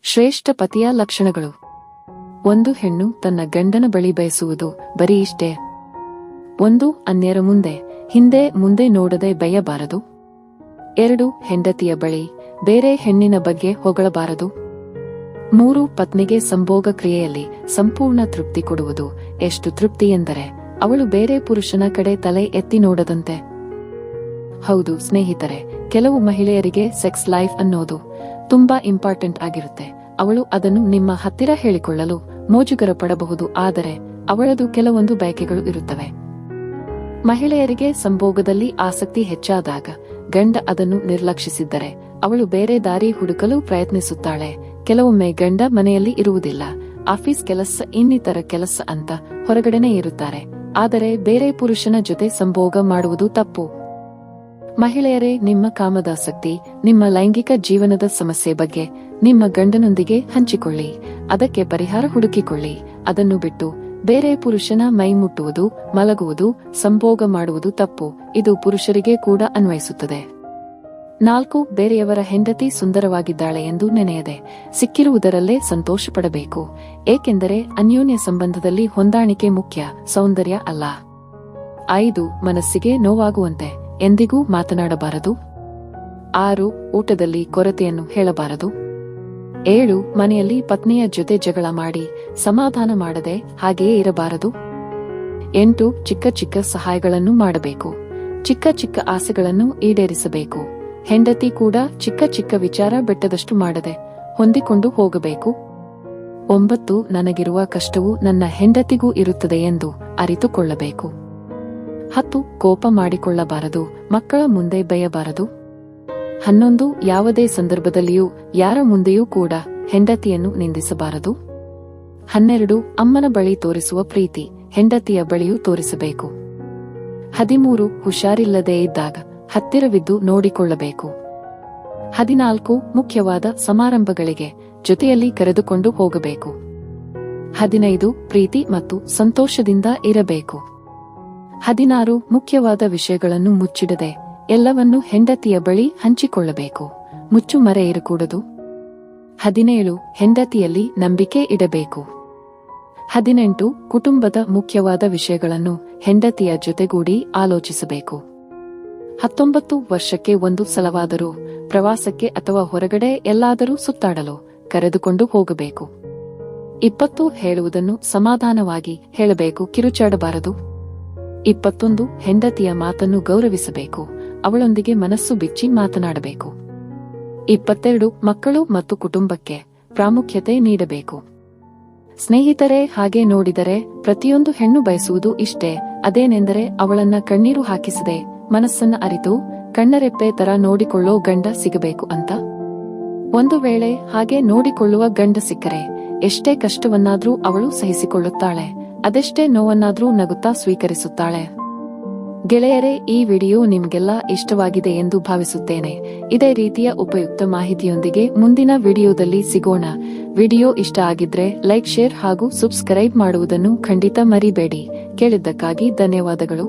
ಶ್ರೇಷ್ಠ ಪತಿಯ ಲಕ್ಷಣಗಳು. 1. ಹೆಣ್ಣು ತನ್ನ ಗಂಡನ ಬಳಿ ಬಯಸುವುದು ಬರೀ ಇಷ್ಟೇ. 1. ಅನ್ಯರ ಮುಂದೆ ಹಿಂದೆ ಮುಂದೆ ನೋಡದೆ ಬಯಬಾರದು. 2. ಹೆಂಡತಿಯ ಬಳಿ ಬೇರೆ ಹೆಣ್ಣಿನ ಬಗ್ಗೆ ಹೊಗಳಬಾರದು. 3. ಪತ್ನಿಗೆ ಸಂಭೋಗ ಕ್ರಿಯೆಯಲ್ಲಿ ಸಂಪೂರ್ಣ ತೃಪ್ತಿ ಕೊಡುವುದು. ಎಷ್ಟು ತೃಪ್ತಿ ಎಂದರೆ ಅವಳು ಬೇರೆ ಪುರುಷನ ಕಡೆ ತಲೆ ಎತ್ತಿ ನೋಡದಂತೆ. ಹೌದು ಸ್ನೇಹಿತರೆ, ಕೆಲವು ಮಹಿಳೆಯರಿಗೆ ಸೆಕ್ಸ್ ಲೈಫ್ ಅನ್ನೋದು ತುಂಬಾ ಇಂಪಾರ್ಟೆಂಟ್ ಆಗಿರುತ್ತೆ. ಅವಳು ಅದನ್ನು ನಿಮ್ಮ ಹತ್ತಿರ ಹೇಳಿಕೊಳ್ಳಲು ಮೋಜುಗರ ಪಡಬಹುದು, ಆದರೆ ಅವಳದು ಕೆಲವೊಂದು ಬಯಕೆಗಳು ಇರುತ್ತವೆ. ಮಹಿಳೆಯರಿಗೆ ಸಂಭೋಗದಲ್ಲಿ ಆಸಕ್ತಿ ಹೆಚ್ಚಾದಾಗ ಗಂಡ ಅದನ್ನು ನಿರ್ಲಕ್ಷಿಸಿದ್ದರೆ ಅವಳು ಬೇರೆ ದಾರಿ ಹುಡುಕಲು ಪ್ರಯತ್ನಿಸುತ್ತಾಳೆ. ಕೆಲವೊಮ್ಮೆ ಗಂಡ ಮನೆಯಲ್ಲಿ ಇರುವುದಿಲ್ಲ, ಆಫೀಸ್ ಕೆಲಸ ಇನ್ನಿತರ ಕೆಲಸ ಅಂತ ಹೊರಗಡೆನೇ ಇರುತ್ತಾರೆ, ಆದರೆ ಬೇರೆ ಪುರುಷನ ಜೊತೆ ಸಂಭೋಗ ಮಾಡುವುದು ತಪ್ಪು. ಮಹಿಳೆಯರೇ, ನಿಮ್ಮ ಕಾಮದಾಸಕ್ತಿ, ನಿಮ್ಮ ಲೈಂಗಿಕ ಜೀವನದ ಸಮಸ್ಯೆ ಬಗ್ಗೆ ನಿಮ್ಮ ಗಂಡನೊಂದಿಗೆ ಹಂಚಿಕೊಳ್ಳಿ. ಅದಕ್ಕೆ ಪರಿಹಾರ ಹುಡುಕಿಕೊಳ್ಳಿ. ಅದನ್ನು ಬಿಟ್ಟು ಬೇರೆ ಪುರುಷನ ಮೈ ಮುಟ್ಟುವುದು, ಮಲಗುವುದು, ಸಂಭೋಗ ಮಾಡುವುದು ತಪ್ಪು. ಇದು ಪುರುಷರಿಗೆ ಕೂಡ ಅನ್ವಯಿಸುತ್ತದೆ. 4. ಬೇರೆಯವರ ಹೆಂಡತಿ ಸುಂದರವಾಗಿದ್ದಾಳೆ ಎಂದು ನೆನೆಯದೆ ಸಿಕ್ಕಿರುವುದರಲ್ಲೇ ಸಂತೋಷಪಡಬೇಕು. ಏಕೆಂದರೆ ಅನ್ಯೋನ್ಯ ಸಂಬಂಧದಲ್ಲಿ ಹೊಂದಾಣಿಕೆ ಮುಖ್ಯ, ಸೌಂದರ್ಯ ಅಲ್ಲ. 5. ಮನಸ್ಸಿಗೆ ನೋವಾಗುವಂತೆ ಎಂದಿಗೂ ಮಾತನಾಡಬಾರದು. 6. ಊಟದಲ್ಲಿ ಕೊರತೆಯನ್ನು ಹೇಳಬಾರದು. 7. ಮನೆಯಲ್ಲಿ ಪತ್ನಿಯ ಜೊತೆ ಜಗಳ ಮಾಡಿ ಸಮಾಧಾನ ಮಾಡದೆ ಹಾಗೆಯೇ ಇರಬಾರದು. 8. ಚಿಕ್ಕ ಚಿಕ್ಕ ಸಹಾಯಗಳನ್ನು ಮಾಡಬೇಕು. ಚಿಕ್ಕ ಚಿಕ್ಕ ಆಸೆಗಳನ್ನು ಈಡೇರಿಸಬೇಕು. ಹೆಂಡತಿ ಕೂಡ ಚಿಕ್ಕ ಚಿಕ್ಕ ವಿಚಾರ ಬೆಟ್ಟದಷ್ಟು ಮಾಡದೆ ಹೊಂದಿಕೊಂಡು ಹೋಗಬೇಕು. 9. ನನಗಿರುವ ಕಷ್ಟವು ನನ್ನ ಹೆಂಡತಿಗೂ ಇರುತ್ತದೆ ಎಂದು ಅರಿತುಕೊಳ್ಳಬೇಕು. 10. ಕೋಪ ಮಾಡಿಕೊಳ್ಳಬಾರದು. ಮಕ್ಕಳ ಮುಂದೆ ಬೈಯಬಾರದು. 11. ಯಾವುದೇ ಸಂದರ್ಭದಲ್ಲಿಯೂ ಯಾರ ಮುಂದೆಯೂ ಕೂಡ ಹೆಂಡತಿಯನ್ನು ನಿಂದಿಸಬಾರದು. 12. ಅಮ್ಮನ ಬಳಿ ತೋರಿಸುವ ಪ್ರೀತಿ ಹೆಂಡತಿಯ ಬಳಿಯೂ ತೋರಿಸಬೇಕು. 13. ಹುಷಾರಿಲ್ಲದೆ ಇದ್ದಾಗ ಹತ್ತಿರವಿದ್ದು ನೋಡಿಕೊಳ್ಳಬೇಕು. 14. ಮುಖ್ಯವಾದ ಸಮಾರಂಭಗಳಿಗೆ ಜೊತೆಯಲ್ಲಿ ಕರೆದುಕೊಂಡು ಹೋಗಬೇಕು. 15. ಪ್ರೀತಿ ಮತ್ತು ಸಂತೋಷದಿಂದ ಇರಬೇಕು. 16. ಮುಖ್ಯವಾದ ವಿಷಯಗಳನ್ನು ಮುಚ್ಚಿಡದೆ ಎಲ್ಲವನ್ನೂ ಹೆಂಡತಿಯ ಬಳಿ ಹಂಚಿಕೊಳ್ಳಬೇಕು. ಮುಚ್ಚುಮರೆ ಇರಕೂಡದು. 17. ಹೆಂಡತಿಯಲ್ಲಿ ನಂಬಿಕೆ ಇಡಬೇಕು. 18. ಕುಟುಂಬದ ಮುಖ್ಯವಾದ ವಿಷಯಗಳನ್ನು ಹೆಂಡತಿಯ ಜೊತೆಗೂಡಿ ಆಲೋಚಿಸಬೇಕು. 19. ವರ್ಷಕ್ಕೆ ಒಂದು ಸಲವಾದರೂ ಪ್ರವಾಸಕ್ಕೆ ಅಥವಾ ಹೊರಗಡೆ ಎಲ್ಲಾದರೂ ಸುತ್ತಾಡಲು ಕರೆದುಕೊಂಡು ಹೋಗಬೇಕು. 20. ಹೇಳುವುದನ್ನು ಸಮಾಧಾನವಾಗಿ ಹೇಳಬೇಕು, ಕಿರುಚಾಡಬಾರದು. 21. ಹೆಂಡತಿಯ ಮಾತನ್ನು ಗೌರವಿಸಬೇಕು. ಅವಳೊಂದಿಗೆ ಮನಸ್ಸು ಬಿಚ್ಚಿ ಮಾತನಾಡಬೇಕು. 22. ಮಕ್ಕಳು ಮತ್ತು ಕುಟುಂಬಕ್ಕೆ ಪ್ರಾಮುಖ್ಯತೆ ನೀಡಬೇಕು. ಸ್ನೇಹಿತರೆ, ಹಾಗೆ ನೋಡಿದರೆ ಪ್ರತಿಯೊಂದು ಹೆಣ್ಣು ಬಯಸುವುದು ಇಷ್ಟೇ. ಅದೇನೆಂದರೆ ಅವಳನ್ನ ಕಣ್ಣೀರು ಹಾಕಿಸದೆ ಮನಸ್ಸನ್ನ ಅರಿತು ಕಣ್ಣರೆಪ್ಪೆ ತರ ನೋಡಿಕೊಳ್ಳೋ ಗಂಡ ಸಿಗಬೇಕು ಅಂತ. ಒಂದು ವೇಳೆ ಹಾಗೆ ನೋಡಿಕೊಳ್ಳುವ ಗಂಡ ಸಿಕ್ಕರೆ ಎಷ್ಟೇ ಕಷ್ಟವನ್ನಾದ್ರೂ ಅವಳು ಸಹಿಸಿಕೊಳ್ಳುತ್ತಾಳೆ, ಅದೆಷ್ಟೇ ನೋವನ್ನಾದ್ರೂ ನಗುತ್ತಾ ಸ್ವೀಕರಿಸುತ್ತಾಳೆ. ಗೆಳೆಯರೇ, ಈ ವಿಡಿಯೋ ನಿಮ್ಗೆಲ್ಲ ಇಷ್ಟವಾಗಿದೆ ಎಂದು ಭಾವಿಸುತ್ತೇನೆ. ಇದೇ ರೀತಿಯ ಉಪಯುಕ್ತ ಮಾಹಿತಿಯೊಂದಿಗೆ ಮುಂದಿನ ವಿಡಿಯೋದಲ್ಲಿ ಸಿಗೋಣ. ವಿಡಿಯೋ ಇಷ್ಟ ಆಗಿದ್ರೆ ಲೈಕ್, ಶೇರ್ ಹಾಗೂ ಸಬ್ಸ್ಕ್ರೈಬ್ ಮಾಡುವುದನ್ನು ಖಂಡಿತ ಮರಿಬೇಡಿ. ಕೇಳಿದ್ದಕ್ಕಾಗಿ ಧನ್ಯವಾದಗಳು.